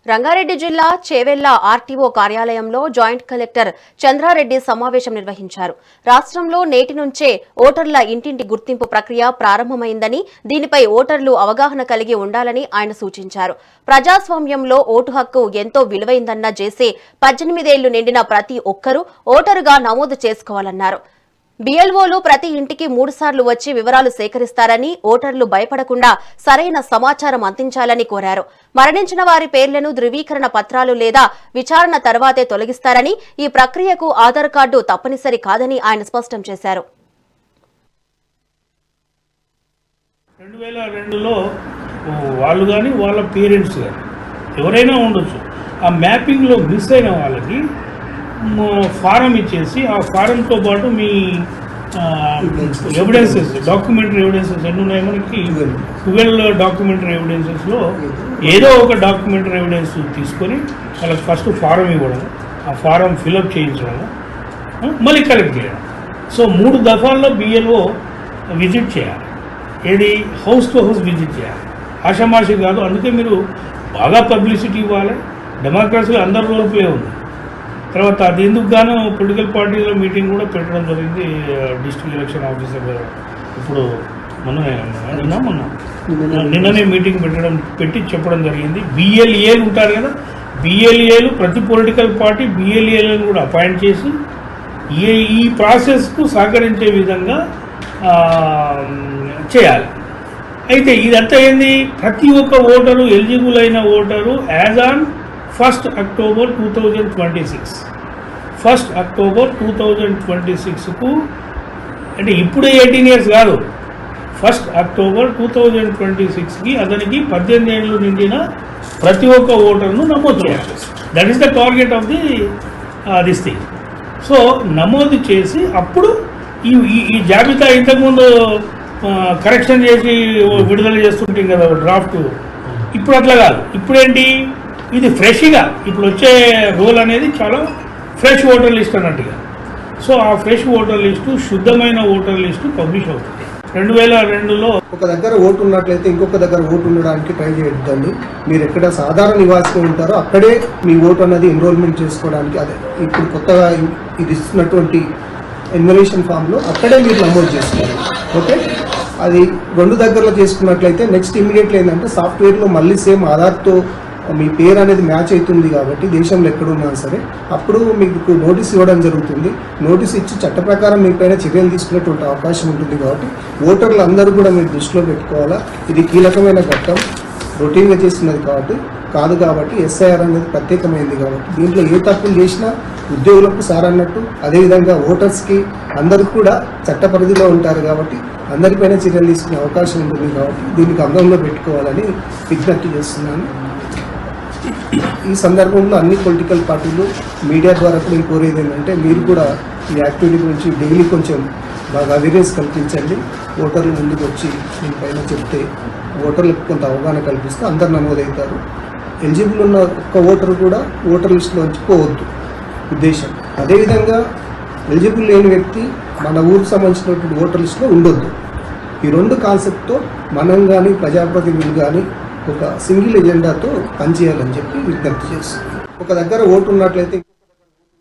రంగారెడ్డి జిల్లా చేవెళ్ల ఆర్టీఓ కార్యాలయంలో joint collector Chandra Reddy సమావేశం నిర్వహించారు. రాష్ట్రంలో నేటి నుంచే ఓటర్ల ఇంటింటి గుర్తింపు ప్రక్రియ ప్రారంభమైందని, దీనిపై ఓటర్లు అవగాహన కలిగి ఉండాలని ఆయన సూచించారు. ప్రజాస్వామ్యంలో ఓటు హక్కు ఎంతో విలువైందన్న జేసీ 18 ఏళ్లు నిండిన ప్రతి ఒక్కరూ ఓటరుగా నమోదు చేసుకోవాలన్నారు. బిఎల్ఓలు ప్రతి ఇంటికి 3 సార్లు వచ్చి వివరాలు సేకరిస్తారని, ఓటర్లు భయపడకుండా సరైన సమాచారం అందించాలని కోరారు. మరణించిన వారి పేర్లను ధృవీకరణ పత్రాలు లేదా విచారణ తర్వాతే తొలగిస్తారని, ఈ ప్రక్రియకు ఆధార్ కార్డు తప్పనిసరి కాదని ఆయన స్పష్టం చేశారు. 2002లో వాళ్ళు కానీ వాళ్ళ పేరెంట్స్ కానీ ఎవరైనా ఉండొచ్చు, ఆ మ్యాపింగ్లో మిస్ అయిన వాళ్ళకి ఫారం ఇచ్చేసి ఆ ఫారంతో పాటు మీ ఎవిడెన్సెస్, డాక్యుమెంటరీ ఎవిడెన్సెస్ ఎన్ని ఉన్నాయి మనకి 12 డాక్యుమెంటరీ ఎవిడెన్సెస్లో ఏదో ఒక డాక్యుమెంటరీ ఎవిడెన్స్ తీసుకొని వాళ్ళకి ఫస్ట్ ఫారం ఇవ్వడం, ఆ ఫారం ఫిలప్ చేయించడం, మళ్ళీ కలెక్ట్ చేయడం. సో 3 దఫాల్లో బిఎల్ఓ విజిట్ చేయాలి. ఏది హౌస్ టు హౌస్ విజిట్ చేయాలి, ఆషామాషి కాదు. అందుకే మీరు బాగా పబ్లిసిటీ ఇవ్వాలి. డెమోక్రసీలో అందరి రోల్ ప్లే ఉంది. తర్వాత అది ఎందుకు గాను పొలిటికల్ పార్టీల మీటింగ్ కూడా పెట్టడం జరిగింది. డిస్ట్రిక్ట్ ఎలక్షన్ ఆఫీసర్ ఇప్పుడు నిన్ననే మీటింగ్ పెట్టి చెప్పడం జరిగింది. బిఎల్ఏలు ఉంటారు కదా, బిఎల్ఏలు ప్రతి పొలిటికల్ పార్టీ బిఎల్ఏలను కూడా అపాయింట్ చేసి ఈ ప్రాసెస్కు సహకరించే విధంగా చేయాలి. అయితే ఇదంతా ఏంది, ప్రతి ఒక్క ఓటరు ఎలిజిబుల్ అయిన voter as on 1 October 2026 1 October 2026కు, అంటే ఇప్పుడు 18 years కాదు, 1 October 2026కి అతనికి 18 ఏళ్ళు నిండిన ప్రతి ఒక్క ఓటర్ను నమోదు చేయాలి. That is the target of this thing. So నమోదు చేసి అప్పుడు ఈ జాబితా ఇంతకుముందు కరెక్షన్ చేసి విడుదల చేస్తుంటాం కదా డ్రాఫ్ట్, ఇప్పుడు అట్లా కాదు. ఇప్పుడేంటి, ఇది ఫ్రెష్గా ఇప్పుడు వచ్చే రోల్ అనేది చాలా ఫ్రెష్ ఓటర్ లిస్ట్ అన్నట్టుగా. సో ఆ ఫ్రెష్ ఓటర్ లిస్టు, శుద్ధమైన ఓటర్ లిస్టు పబ్లిష్ అవుతుంది. 2002లో ఒక దగ్గర ఓటు ఉన్నట్లయితే ఇంకొక దగ్గర ఓటు ఉండడానికి ట్రై చేయొద్దండి. మీరు ఎక్కడ సాధారణ నివాసిగా ఉంటారో అక్కడే మీ ఓటు అన్నది ఎన్రోల్మెంట్ చేసుకోవడానికి, అదే ఇప్పుడు కొత్తగా ఇది ఇస్తున్నటువంటి ఎన్యుమరేషన్ ఫామ్లో అక్కడే మీరు నమోదు చేసుకోవాలి. ఓకే, అది 2 దగ్గరలో చేసుకున్నట్లయితే నెక్స్ట్ ఇమీడియట్లీ ఏంటంటే సాఫ్ట్వేర్లో మళ్ళీ సేమ్ ఆధార్తో మీ పేరు అనేది మ్యాచ్ అవుతుంది కాబట్టి దేశంలో ఎక్కడున్నా సరే అప్పుడు మీకు నోటీస్ ఇవ్వడం జరుగుతుంది. నోటీస్ ఇచ్చి చట్ట ప్రకారం మీ పైన చర్యలు తీసుకునేటువంటి అవకాశం ఉంటుంది. కాబట్టి ఓటర్లు అందరూ కూడా మీరు దృష్టిలో పెట్టుకోవాలా. ఇది కీలకమైన ఘట్టం, రొటీన్గా చేస్తున్నది కాబట్టి ఎస్ఐఆర్ అనేది ప్రత్యేకమైనది కాబట్టి దీంట్లో ఏ తప్పులు చేసినా ఉద్యోగులకు సార్ అన్నట్టు, అదేవిధంగా ఓటర్స్కి అందరికి కూడా చట్ట పరిధిలో ఉంటారు కాబట్టి అందరిపైన చర్యలు తీసుకునే అవకాశం ఉంటుంది. కాబట్టి దీనికి అందంలో పెట్టుకోవాలని విజ్ఞప్తి చేస్తున్నాను. ఈ సందర్భంలో అన్ని పొలిటికల్ పార్టీలు మీడియా ద్వారా కూడా నేను కోరేది ఏంటంటే మీరు కూడా ఈ యాక్టివిటీ గురించి డైలీ కొంచెం బాగా అవేర్నెస్ కల్పించండి. ఓటర్లు ముందుకు వచ్చి దీనిపైన చెప్తే ఓటర్లకు కొంత అవగాహన కల్పిస్తే అందరు నమోదవుతారు. ఎలిజిబుల్ ఉన్న ఒక్క ఓటరు కూడా ఓటర్ లిస్టులోంచి పోవద్దు ఉద్దేశం. అదేవిధంగా ఎలిజిబుల్ లేని వ్యక్తి మన ఊరికి సంబంధించినటువంటి ఓటర్ లిస్టులో ఉండొద్దు. ఈ 2 కాన్సెప్ట్తో మనం కానీ ప్రజాప్రతినిధులు కానీ ఒక సింగిల్ ఎజెండాతో పనిచేయాలని చెప్పి విజ్ఞప్తి చేస్తుంది. ఒక దగ్గర ఓటు ఉన్నట్లయితే